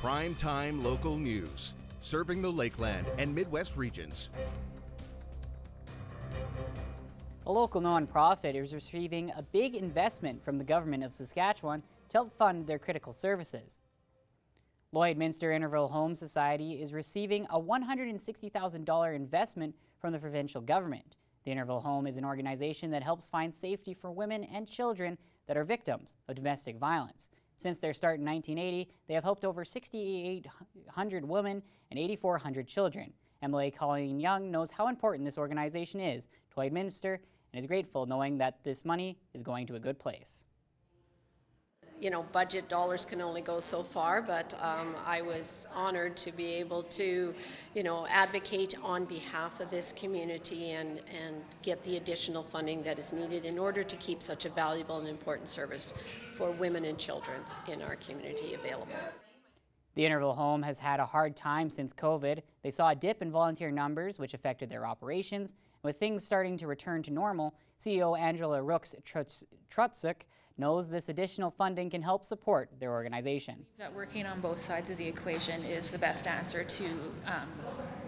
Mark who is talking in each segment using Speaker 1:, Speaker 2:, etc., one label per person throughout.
Speaker 1: Primetime local news, serving the Lakeland and Midwest regions.
Speaker 2: A local nonprofit is receiving a big investment from the government of Saskatchewan to help fund their critical services. Lloydminster Interval Home Society is receiving a $160,000 investment from the provincial government. The Interval Home is an organization that helps find safety for women and children that are victims of domestic violence. Since their start in 1980, they have helped over 6,800 women and 8,400 children. MLA Colleen Young knows how important this organization is to Lloydminster and is grateful knowing that this money is going to a good place.
Speaker 3: You know, budget dollars can only go so far, but I was honored to be able to, advocate on behalf of this community and get the additional funding that is needed in order to keep such a valuable and important service for women and children in our community available.
Speaker 2: The Interval Home has had a hard time since COVID. They saw a dip in volunteer numbers, which affected their operations. With things starting to return to normal, CEO Angela Rooks-Trutzuk knows this additional funding can help support their organization.
Speaker 4: That working on both sides of the equation is the best answer to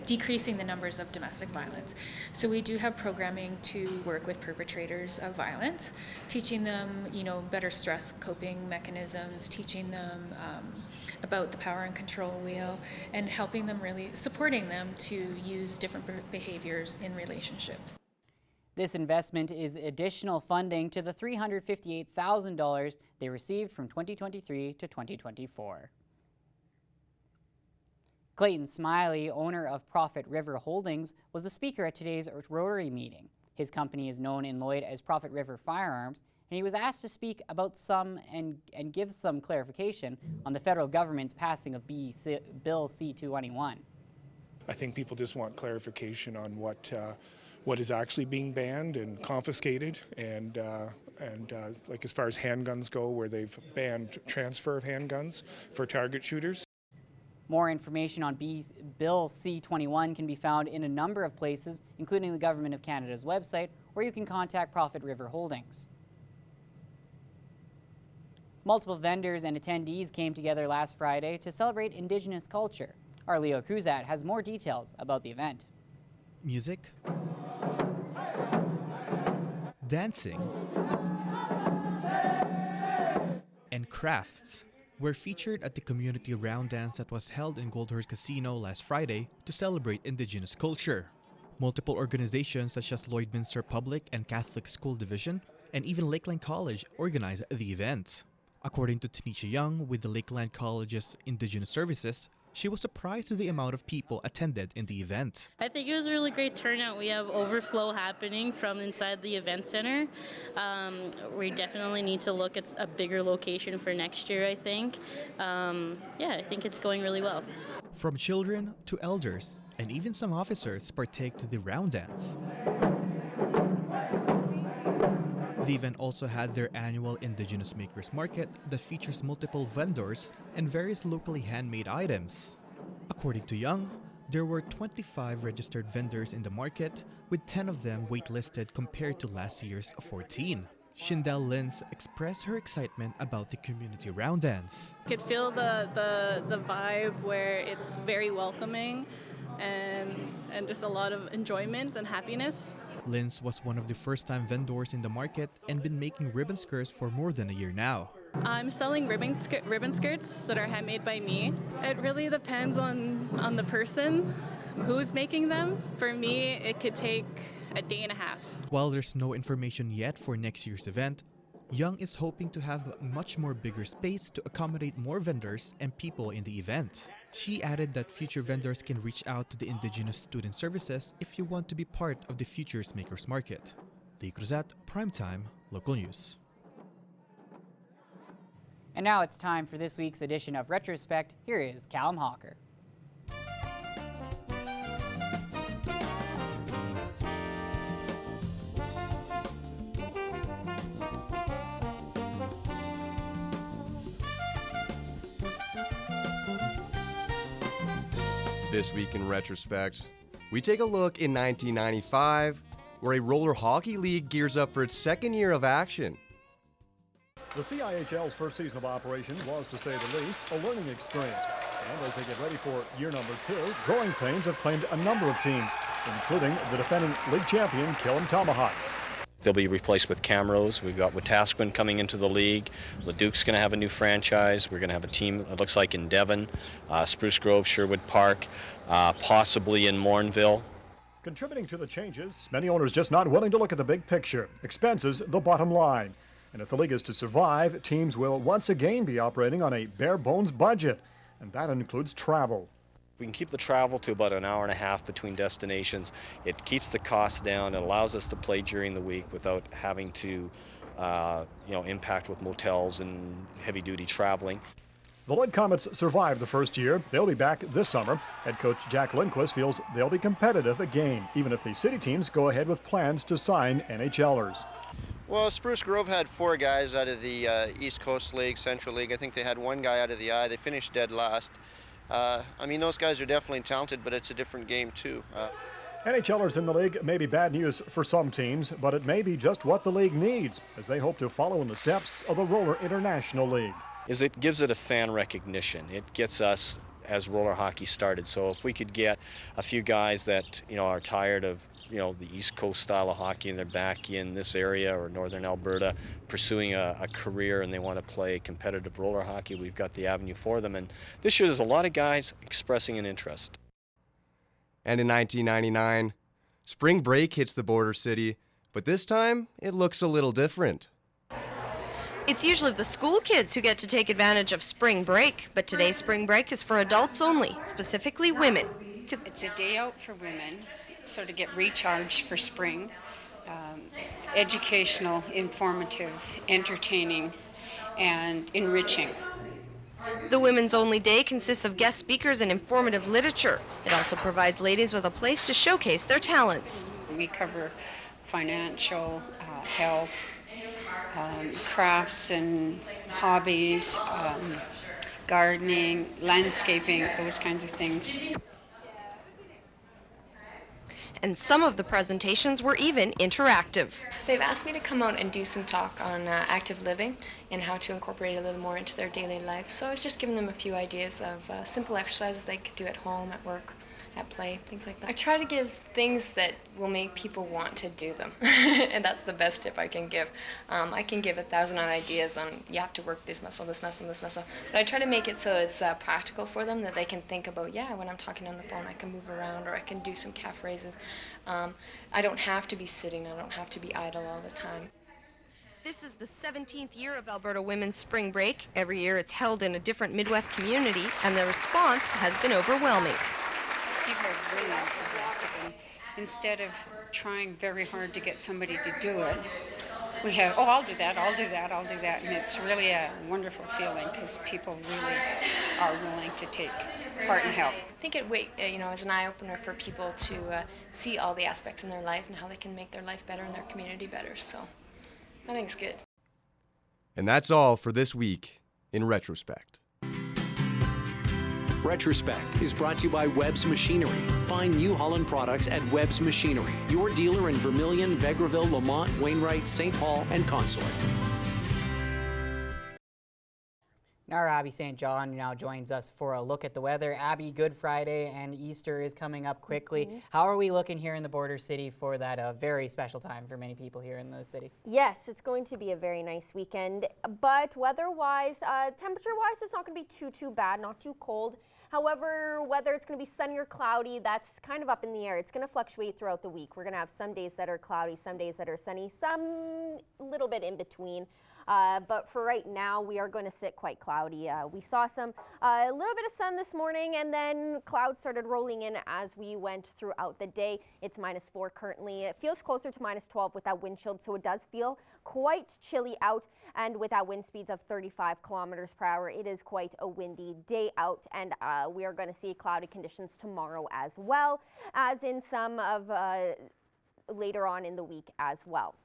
Speaker 4: decreasing the numbers of domestic violence. So we do have programming to work with perpetrators of violence, teaching them, better stress coping mechanisms, teaching them about the power and control wheel, and helping them supporting them to use different behaviors in relationships.
Speaker 2: This investment is additional funding to the $358,000 they received from 2023 to 2024. Clayton Smiley, owner of Prophet River Holdings, was the speaker at today's Rotary meeting. His company is known in Lloyd as Prophet River Firearms, and he was asked to speak about and give some clarification on the federal government's passing of Bill C-221.
Speaker 5: I think people just want clarification on what is actually being banned and confiscated, and like as far as handguns go, where they've banned transfer of handguns for target shooters.
Speaker 2: More information on Bill C-21 can be found in a number of places, including the Government of Canada's website, or you can contact Prophet River Holdings. Multiple vendors and attendees came together last Friday to celebrate Indigenous culture. Our Leo Cruzat has more details about the event.
Speaker 6: Music, dancing, and crafts were featured at the community round dance that was held in Goldhurst Casino last Friday to celebrate Indigenous culture. Multiple organizations such as Lloydminster Public and Catholic School Division and even Lakeland College organized the event. According to Tanisha Young with the Lakeland College's Indigenous Services, she was surprised to the amount of people attended in the event.
Speaker 7: I think it was a really great turnout. We have overflow happening from inside the event center. We definitely need to look at a bigger location for next year, I think. I think it's going really well.
Speaker 6: From children to elders, and even some officers partake to the round dance. The event also had their annual Indigenous Makers Market that features multiple vendors and various locally handmade items. According to Young, there were 25 registered vendors in the market, with 10 of them waitlisted compared to last year's 14. Shindell Lins expressed her excitement about the community round dance.
Speaker 8: You could feel the vibe where it's very welcoming and just a lot of enjoyment and happiness.
Speaker 6: Lins was one of the first-time vendors in the market and been making ribbon skirts for more than a year now.
Speaker 8: I'm selling ribbon skirts that are handmade by me. It really depends on the person who's making them. For me, it could take a day and a half.
Speaker 6: While there's no information yet for next year's event, Young is hoping to have a much more bigger space to accommodate more vendors and people in the event. She added that future vendors can reach out to the Indigenous Student Services if you want to be part of the Futures Makers Market. Lee Cruzat, Primetime, Local News.
Speaker 2: And now it's time for this week's edition of Retrospect. Here is Callum Hawker.
Speaker 9: This week in Retrospect, we take a look in 1995, where a roller hockey league gears up for its second year of action.
Speaker 10: The CIHL's first season of operation was, to say the least, a learning experience. And as they get ready for year number 2, growing pains have claimed a number of teams, including the defending league champion Killam Tomahawks.
Speaker 11: They'll be replaced with Camrose. We've got Wetaskiwin coming into the league. Leduc's going to have a new franchise. We're going to have a team, it looks like, in Devon, Spruce Grove, Sherwood Park, possibly in Mornville.
Speaker 10: Contributing to the changes, many owners just not willing to look at the big picture. Expenses, the bottom line. And if the league is to survive, teams will once again be operating on a bare-bones budget, and that includes travel.
Speaker 11: We can keep the travel to about an hour and a half between destinations. It keeps the costs down. It allows us to play during the week without having to, impact with motels and heavy-duty traveling.
Speaker 10: The Lloyd Comets survived the first year. They'll be back this summer. Head coach Jack Lindquist feels they'll be competitive again, even if the city teams go ahead with plans to sign NHLers.
Speaker 12: Well, Spruce Grove had 4 guys out of the East Coast League, Central League. I think they had 1 guy out of the I. They finished dead last. Those guys are definitely talented, but it's a different game too.
Speaker 10: NHLers in the league may be bad news for some teams, but it may be just what the league needs, as they hope to follow in the steps of the Roller International League.
Speaker 11: It gives it a fan recognition. It gets us as roller hockey started. So if we could get a few guys that are tired of the East Coast style of hockey and they're back in this area or northern Alberta pursuing a career and they want to play competitive roller hockey, we've got the avenue for them. And this year there's a lot of guys expressing an interest.
Speaker 9: And in 1999, spring break hits the border city, but this time it looks a little different.
Speaker 13: It's usually the school kids who get to take advantage of spring break, but today's spring break is for adults only, specifically women.
Speaker 14: It's a day out for women, so to get recharged for spring. Educational, informative, entertaining, and enriching.
Speaker 13: The Women's Only Day consists of guest speakers and informative literature. It also provides ladies with a place to showcase their talents.
Speaker 14: We cover financial, health, crafts and hobbies, gardening, landscaping, those kinds of things.
Speaker 13: And some of the presentations were even interactive.
Speaker 15: They've asked me to come out and do some talk on active living and how to incorporate it a little more into their daily life. So I was just giving them a few ideas of simple exercises they could do at home, at work, at play, things like that. I try to give things that will make people want to do them, and that's the best tip I can give. I can give 1,000 ideas on you have to work this muscle, this muscle, this muscle, but I try to make it so it's practical for them, that they can think about, when I'm talking on the phone I can move around or I can do some calf raises. I don't have to be sitting, I don't have to be idle all the time.
Speaker 13: This is the 17th year of Alberta Women's Spring Break. Every year it's held in a different Midwest community, and the response has been overwhelming.
Speaker 14: People are really enthusiastic, and instead of trying very hard to get somebody to do it, we have, I'll do that, I'll do that, I'll do that, and it's really a wonderful feeling because people really are willing to take part and help.
Speaker 15: I think it is an eye-opener for people to see all the aspects in their life and how they can make their life better and their community better, so I think it's good.
Speaker 9: And that's all for this week in Retrospect.
Speaker 16: Retrospect is brought to you by Webb's Machinery. Find New Holland products at Webb's Machinery, your dealer in Vermilion, Vegreville, Lamont, Wainwright, St. Paul, and Consort.
Speaker 2: Our Abby St. John now joins us for a look at the weather. Abby, Good Friday and Easter is coming up quickly. How are we looking here in the border city for that very special time for many people here in the city?
Speaker 17: Yes, it's going to be a very nice weekend, but weather-wise, temperature-wise, it's not going to be too bad, not too cold. However, whether it's going to be sunny or cloudy, that's kind of up in the air. It's going to fluctuate throughout the week. We're going to have some days that are cloudy, some days that are sunny, some little bit in between. But for right now, we are going to sit quite cloudy. We saw a little bit of sun this morning, and then clouds started rolling in as we went throughout the day. It's -4 currently. It feels closer to -12 with that wind chill, so it does feel quite chilly out. And with that wind speeds of 35 kilometers per hour, it is quite a windy day out. And we are going to see cloudy conditions tomorrow as well, as in some of later on in the week as well.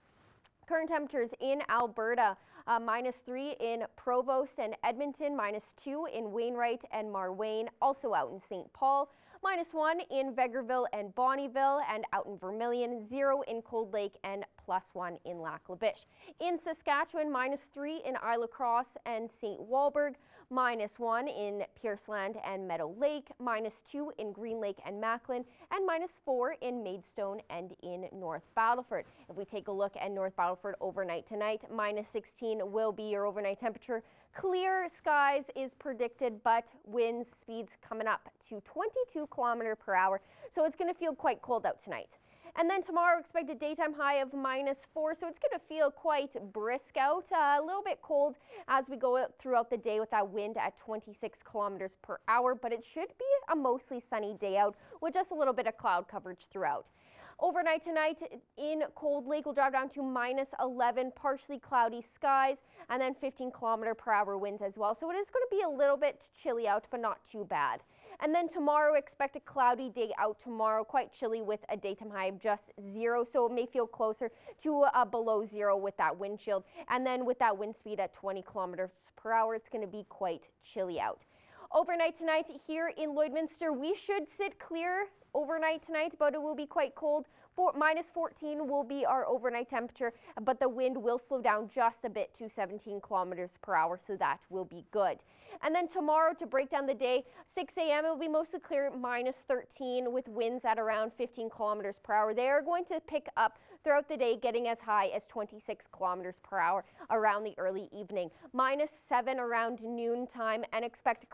Speaker 17: Current temperatures in Alberta, -3 in Provost and Edmonton, -2 in Wainwright and Marwayne, also out in St. Paul, -1 in Vegreville and Bonnyville, and out in Vermilion, 0 in Cold Lake and +1 in Lac La Biche. In Saskatchewan, -3 in Isle Cross and St. Walburg, -1 in Pierceland and Meadow Lake, -2 in Green Lake and Macklin, and -4 in Maidstone and in North Battleford. If we take a look at North Battleford overnight tonight, -16 will be your overnight temperature. Clear skies is predicted, but wind speeds coming up to 22 km/h, so it's going to feel quite cold out tonight. And then tomorrow, expect a daytime high of -4, so it's going to feel quite brisk out, a little bit cold as we go throughout the day with that wind at 26 km/h, but it should be a mostly sunny day out with just a little bit of cloud coverage throughout. Overnight tonight in Cold Lake, we'll drop down to -11, partially cloudy skies, and then 15 km/h winds as well. So it is going to be a little bit chilly out, but not too bad. And then tomorrow, expect a cloudy day out tomorrow, quite chilly with a daytime high of just 0. So it may feel closer to below 0 with that wind chill. And then with that wind speed at 20 km/h, it's going to be quite chilly out. Overnight tonight here in Lloydminster, we should sit clear overnight tonight, but it will be quite cold. -14 will be our overnight temperature, but the wind will slow down just a bit to 17 km/h, so that will be good. And then tomorrow, to break down the day, 6 a.m. it will be mostly clear, -13 with winds at around 15 km/h. They are going to pick up throughout the day, getting as high as 26 km/h around the early evening. -7 around noontime, and expect a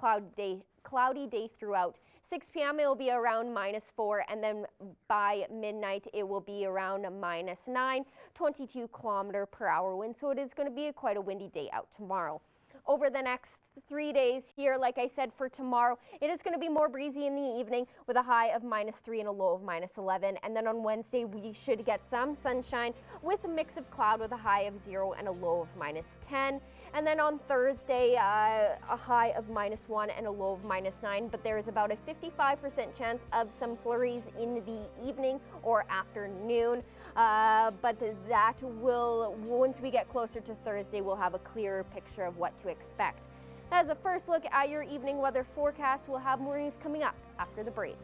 Speaker 17: cloudy day throughout. 6 p.m. it will be around -4, and then by midnight it will be around -9, 22 km/h wind. So it is going to be quite a windy day out tomorrow. Over the next 3 days here, like I said, for tomorrow, it is going to be more breezy in the evening with a high of -3 and a low of -11. And then on Wednesday, we should get some sunshine with a mix of cloud with a high of 0 and a low of -10. And then on Thursday, a high of -1 and a low of -9, but there is about a 55% chance of some flurries in the evening or afternoon. But that will, once we get closer to Thursday, we'll have a clearer picture of what to expect. That is a first look at your evening weather forecast. We'll have more news coming up after the break.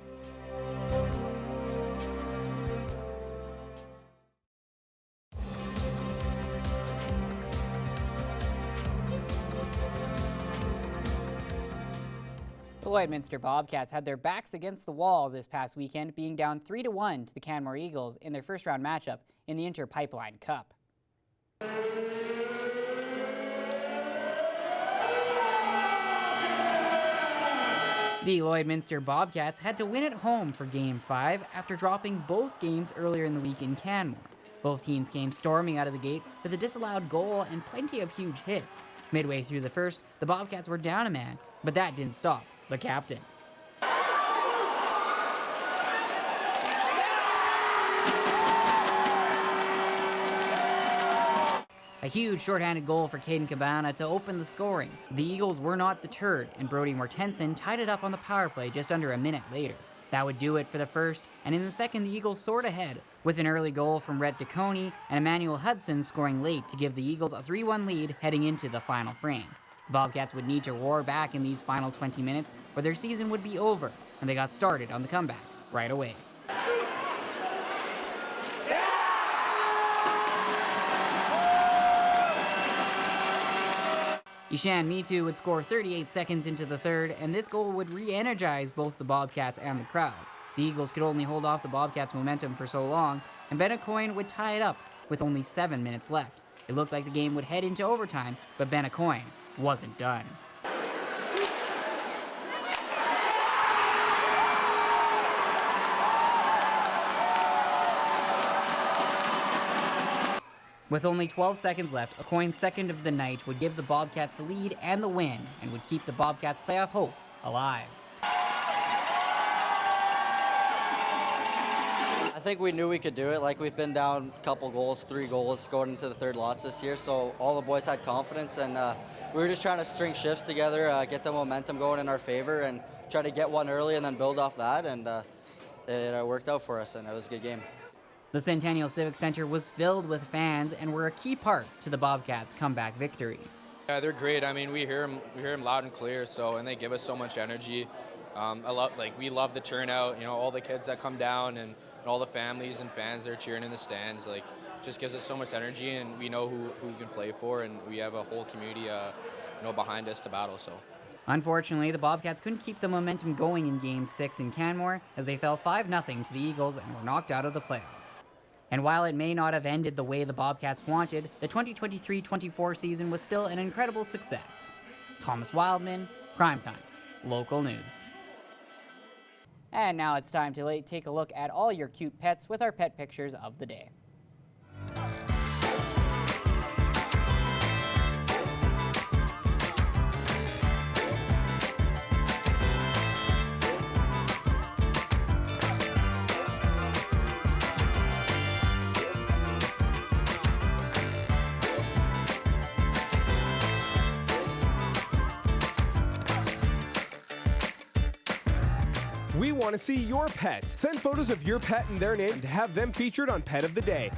Speaker 2: The Lloydminster Bobcats had their backs against the wall this past weekend, being down 3-1 to the Canmore Eagles in their first round matchup in the Inter Pipeline Cup. The Lloydminster Bobcats had to win at home for Game 5 after dropping both games earlier in the week in Canmore. Both teams came storming out of the gate with a disallowed goal and plenty of huge hits. Midway through the first, the Bobcats were down a man, but that didn't stop the captain. A huge shorthanded goal for Caden Cabana to open the scoring. The Eagles were not deterred, and Brody Mortensen tied it up on the power play just under a minute later. That would do it for the first, and in the second the Eagles soared ahead, with an early goal from Rhett DeConey and Emmanuel Hudson scoring late to give the Eagles a 3-1 lead heading into the final frame. The Bobcats would need to roar back in these final 20 minutes, or their season would be over, and they got started on the comeback right away. Ishan Mitu would score 38 seconds into the third, and this goal would re-energize both the Bobcats and the crowd. The Eagles could only hold off the Bobcats' momentum for so long, and Benacoin would tie it up with only 7 minutes left. It looked like the game would head into overtime, but Benacoin wasn't done. With only 12 seconds left, Aucoin's second of the night would give the Bobcats the lead and the win, and would keep the Bobcats' playoff hopes alive.
Speaker 18: I think we knew we could do it. Like, we've been down a couple goals, 3 goals going into the third lots this year, so all the boys had confidence, and we were just trying to string shifts together, get the momentum going in our favor, and try to get one early and then build off that, and it worked out for us, and it was a good game.
Speaker 2: The Centennial Civic Center was filled with fans and were a key part to the Bobcats' comeback victory.
Speaker 19: Yeah, they're great. I mean, we hear them loud and clear. And they give us so much energy. We love the turnout. You know, all the kids that come down and all the families and fans that are cheering in the stands. Like, just gives us so much energy, and we know who we can play for, and we have a whole community behind us to battle. So.
Speaker 2: Unfortunately, the Bobcats couldn't keep the momentum going in Game 6 in Canmore as they fell 5-0 to the Eagles and were knocked out of the playoffs. And while it may not have ended the way the Bobcats wanted, the 2023-24 season was still an incredible success. Thomas Wildman, Primetime, Local News. And now it's time to take a look at all your cute pets with our pet pictures of the day.
Speaker 20: We want to see your pets. Send photos of your pet and their name to have them featured on Pet of the Day.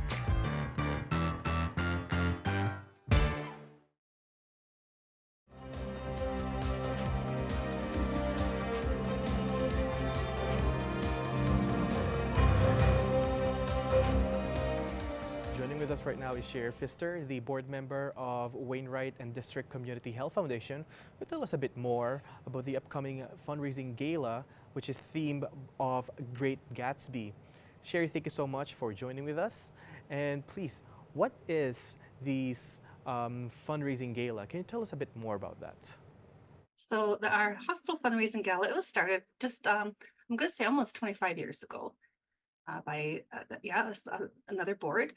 Speaker 6: Joining with us right now is Sherry Pfister, the board member of Wainwright and District Community Health Foundation, who will tell us a bit more about the upcoming fundraising gala, which is themed of Great Gatsby. Sherry, thank you so much for joining with us. And please, what is this fundraising gala? Can you tell us a bit more about that?
Speaker 21: So our hospital fundraising gala, it was started just, I'm going to say almost 25 years ago by, it was another board.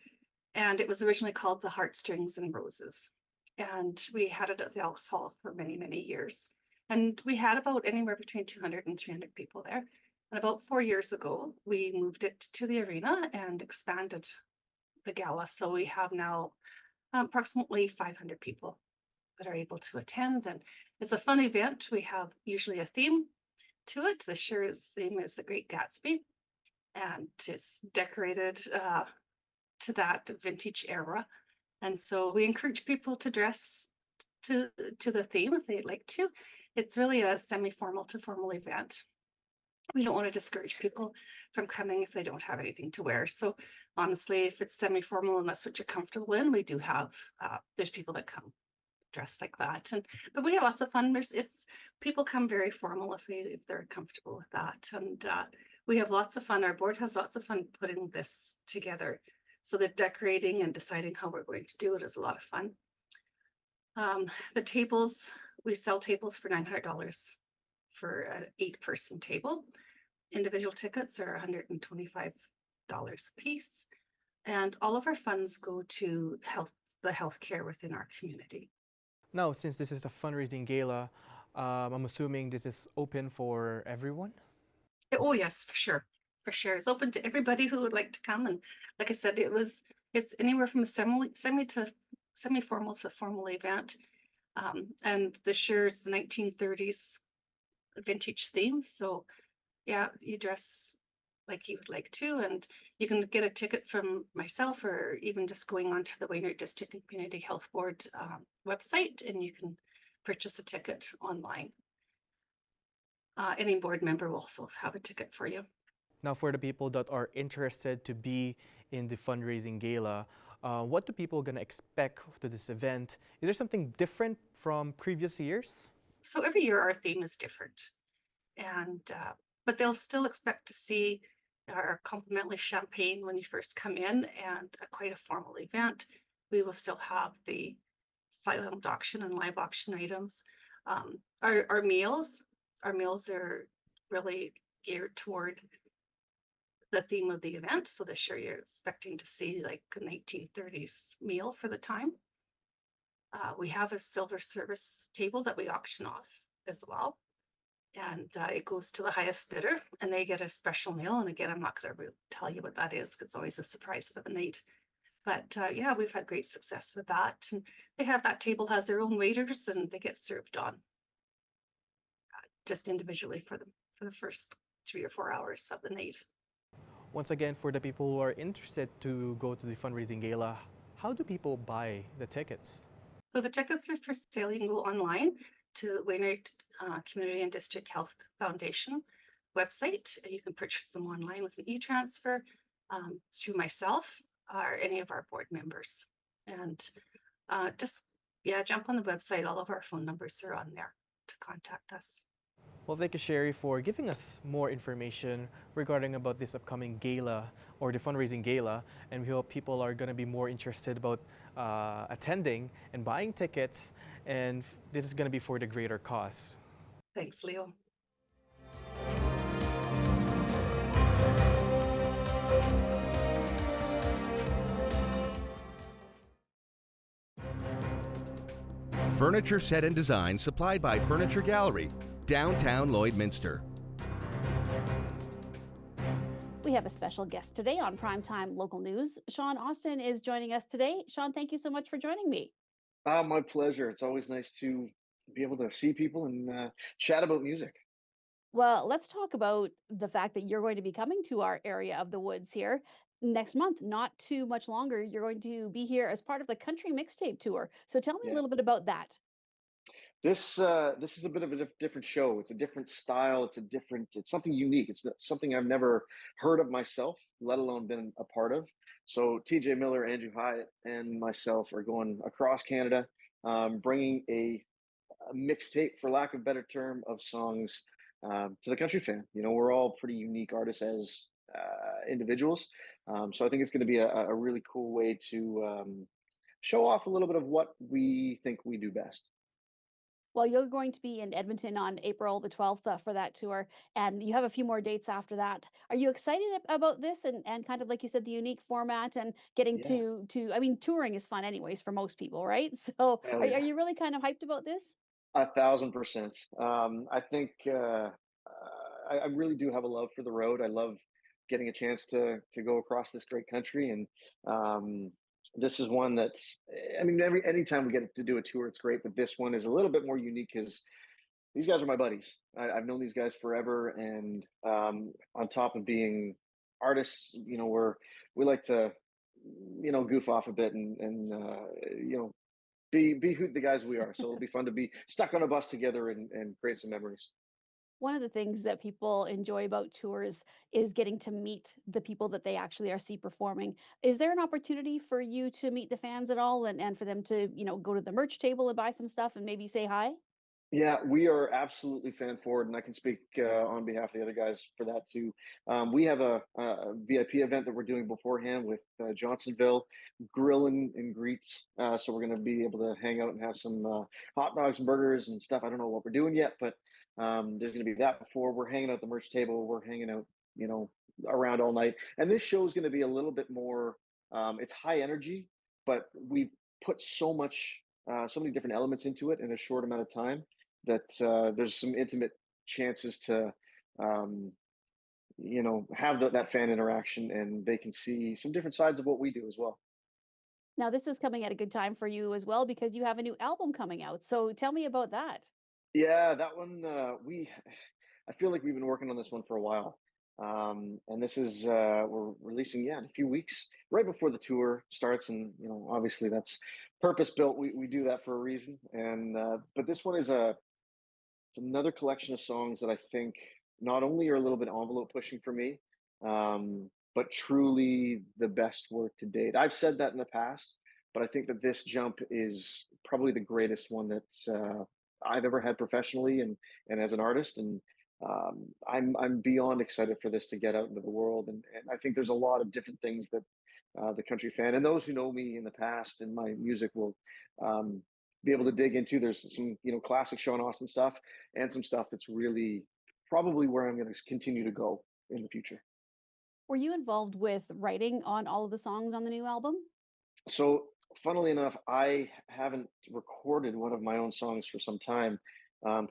Speaker 21: And it was originally called the Heartstrings and Roses. And we had it at the Elks Hall for many, many years. And we had about anywhere between 200 and 300 people there. And about 4 years ago, we moved it to the arena and expanded the gala. So we have now approximately 500 people that are able to attend. And it's a fun event. We have usually a theme to it. This year's theme is the Great Gatsby. And it's decorated to that vintage era. And so we encourage people to dress to the theme if they'd like to. It's really a semi-formal to formal event. We don't want to discourage people from coming if they don't have anything to wear. So honestly, if it's semi-formal and that's what you're comfortable in, we do have, there's people that come dressed like that. But we have lots of fun. People come very formal if they're comfortable with that. And we have lots of fun. Our board has lots of fun putting this together. So the decorating and deciding how we're going to do it is a lot of fun. The tables, we sell tables for $900 for an 8-person table. Individual tickets are $125 a piece. And all of our funds go to the healthcare within our community.
Speaker 6: Now, since this is a fundraising gala, I'm assuming this is open for everyone?
Speaker 21: Oh yes, for sure. For sure. It's open to everybody who would like to come. And like I said, it's anywhere from a semi-formal to formal event. And this year's the 1930s vintage theme. So yeah, you dress like you would like to, and you can get a ticket from myself or even just going onto the Wainwright District and Community Health Board website, and you can purchase a ticket online. Any board member will also have a ticket for you.
Speaker 6: Now, for the people that are interested to be in the fundraising gala, what do people gonna expect to this event? Is there something different from previous years?
Speaker 21: So every year our theme is different, and but they'll still expect to see our complimentary champagne when you first come in, and quite a formal event. We will still have the silent auction and live auction items. Our meals are really geared toward the theme of the event. So this year you're expecting to see like a 1930s meal for the time. We have a silver service table that we auction off as well. And it goes to the highest bidder and they get a special meal. And again, I'm not going to tell you what that is because it's always a surprise for the night. But yeah, we've had great success with that. And they have that table has their own waiters and they get served on just individually for the first 3 or 4 hours of the night.
Speaker 6: Once again, for the people who are interested to go to the fundraising gala, how do people buy the tickets?
Speaker 21: So the tickets are for sale. You can go online to Wainwright Community and District Health Foundation website. You can purchase them online with an e-transfer through myself or any of our board members. And just, yeah, jump on the website. All of our phone numbers are on there to contact us.
Speaker 1: Well, thank you, Sherry, for giving us more information regarding about this upcoming gala or the fundraising gala, and we hope people are going to be more interested about attending and buying tickets, and this is going to be for the greater cause.
Speaker 21: Thanks, Leo.
Speaker 22: Furniture set and design supplied by Furniture Gallery, downtown Lloydminster.
Speaker 23: We have a special guest today on Primetime Local News. Sean Austin is joining us today. Sean, thank you so much for joining me.
Speaker 24: My pleasure. It's always nice to be able to see people and chat about music.
Speaker 23: Well, let's talk about the fact that you're going to be coming to our area of the woods here next month, not too much longer. You're going to be here as part of the Country Mixtape Tour. So tell me a
Speaker 24: Yeah.
Speaker 23: little bit about that.
Speaker 24: This is a bit of a different show. It's a different style. It's something unique. It's something I've never heard of myself, let alone been a part of. So TJ Miller, Andrew Hyatt, and myself are going across Canada, bringing a mixtape, for lack of a better term, of songs to the country fan. You know, we're all pretty unique artists as individuals. So I think it's going to be a really cool way to show off a little bit of what we think we do best.
Speaker 23: Well, you're going to be in Edmonton on April the 12th for that tour, and you have a few more dates after that. Are you excited about this and kind of like you said, the unique format and getting
Speaker 24: Yeah.
Speaker 23: I mean, touring is fun anyways for most people, right? So
Speaker 24: Hell
Speaker 23: are
Speaker 24: yeah.
Speaker 23: you really kind of hyped about this?
Speaker 24: 1,000%. I think I really do have a love for the road. I love getting a chance to go across this great country, and this is one that's. I mean, anytime we get to do a tour, it's great. But this one is a little bit more unique because these guys are my buddies. I've known these guys forever, and on top of being artists, you know, we like to, you know, goof off a bit and you know, be who the guys we are. So it'll be fun to be stuck on a bus together and create some memories.
Speaker 23: One of the things that people enjoy about tours is getting to meet the people that they actually are see performing. Is there an opportunity for you to meet the fans at all and for them to, go to the merch table and buy some stuff and maybe say hi?
Speaker 24: Yeah, we are absolutely fan forward, and I can speak on behalf of the other guys for that too. We have a VIP event that we're doing beforehand with Johnsonville Grill and Greets. So we're going to be able to hang out and have some hot dogs and burgers and stuff. I don't know what we're doing yet, but there's going to be that before. We're hanging out at the merch table. We're hanging out, you know, around all night. And this show is going to be a little bit more. It's high energy, but we've put so many different elements into it in a short amount of time that there's some intimate chances to you know, have that fan interaction, and they can see some different sides of what we do as well.
Speaker 23: Now, this is coming at a good time for you as well because you have a new album coming out. So tell me about that.
Speaker 24: Yeah, that one I feel like we've been working on this one for a while. And this is we're releasing, yeah, in a few weeks, right before the tour starts. And you know, obviously that's purpose built. We do that for a reason. And but this one is it's another collection of songs that I think not only are a little bit envelope pushing for me, but truly the best work to date. I've said that in the past, but I think that this jump is probably the greatest one that I've ever had professionally and as an artist. And I'm beyond excited for this to get out into the world. And I think there's a lot of different things that the country fan and those who know me in the past and my music will um, be able to dig into. There's some, you know, classic Sean Austin stuff and some stuff that's really probably where I'm going to continue to go in the future.
Speaker 23: Were you involved with writing on all of the songs on the new album?
Speaker 24: So, funnily enough, I haven't recorded one of my own songs for some time.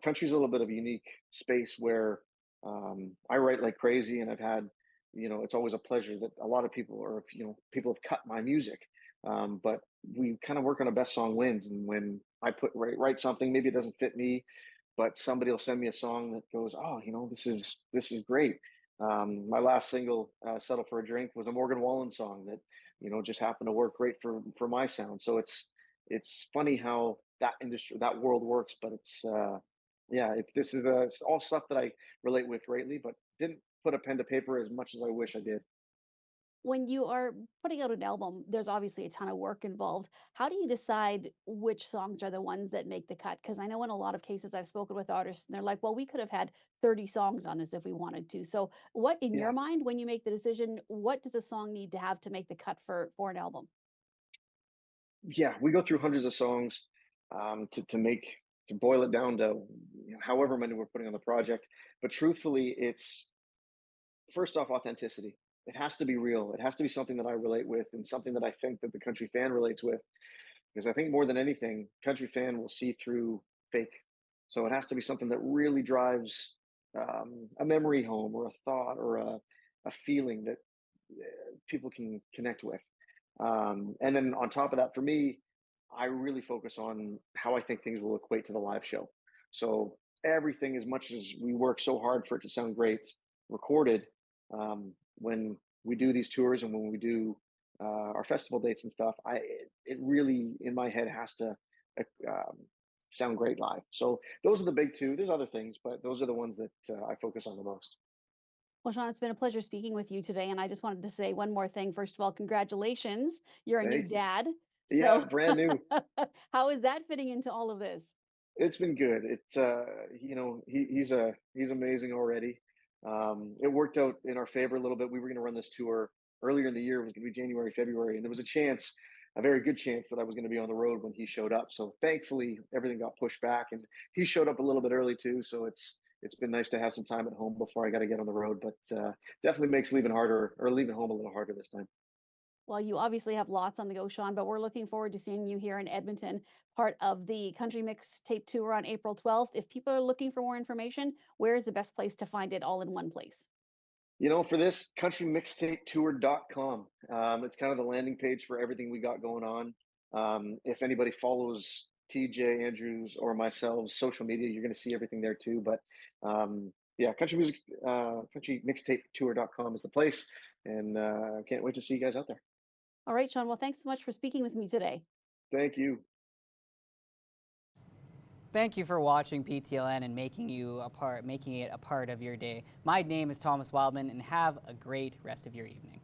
Speaker 24: Country's a little bit of a unique space where I write like crazy, and I've had, you know, it's always a pleasure that a lot of people, or you know, people have cut my music. But we kind of work on a best song wins, and when I write something, maybe it doesn't fit me, but somebody will send me a song that goes, oh, you know, this is great. My last single, "Settle for a Drink," was a Morgan Wallen song that, you know, just happened to work great for my sound. So it's funny how that industry, that world works. But it's yeah, this is it's all stuff that I relate with greatly, but didn't put a pen to paper as much as I wish I did.
Speaker 23: When you are putting out an album, there's obviously a ton of work involved. How do you decide which songs are the ones that make the cut? Because I know in a lot of cases I've spoken with artists and they're like, well, we could have had 30 songs on this if we wanted to. So what in
Speaker 24: Yeah.
Speaker 23: your mind, when you make the decision, what does a song need to have to make the cut for an album?
Speaker 24: Yeah, we go through hundreds of songs to boil it down to however many we're putting on the project. But truthfully, it's first off authenticity. It has to be real. It has to be something that I relate with and something that I think that the country fan relates with. Because I think more than anything, country fan will see through fake. So it has to be something that really drives a memory home or a thought or a feeling that people can connect with. And then on top of that, for me, I really focus on how I think things will equate to the live show. So everything, as much as we work so hard for it to sound great recorded, when we do these tours and when we do our festival dates and stuff, it really in my head has to um, sound great live. So those are the big two. There's other things, but those are the ones that I focus on the most.
Speaker 23: Well, Sean, it's been a pleasure speaking with you today. And I just wanted to say one more thing. First of all, congratulations. You're a new
Speaker 24: Thank you.
Speaker 23: dad.
Speaker 24: Yeah,
Speaker 23: So
Speaker 24: brand new.
Speaker 23: how is that fitting into all of this?
Speaker 24: It's been good. It's he's amazing already. It worked out in our favor a little bit. We were going to run this tour earlier in the year. It was going to be January, February, and there was a very good chance that I was going to be on the road when he showed up. So thankfully, everything got pushed back, and he showed up a little bit early too. So it's been nice to have some time at home before I got to get on the road. But definitely makes leaving home a little harder this time.
Speaker 23: Well, you obviously have lots on the go, Sean, but we're looking forward to seeing you here in Edmonton, part of the Country Mixtape Tour on April 12th. If people are looking for more information, where is the best place to find it all in one place?
Speaker 24: For this, countrymixtapetour.com. It's kind of the landing page for everything we got going on. If anybody follows TJ Andrews or myself, social media, you're going to see everything there too. But yeah, countrymixtapetour.com is the place. And can't wait to see you guys out there.
Speaker 23: All right, Sean. Well, thanks so much for speaking with me today.
Speaker 24: Thank you.
Speaker 2: Thank you for watching PTLN and making it a part of your day. My name is Thomas Wildman, and have a great rest of your evening.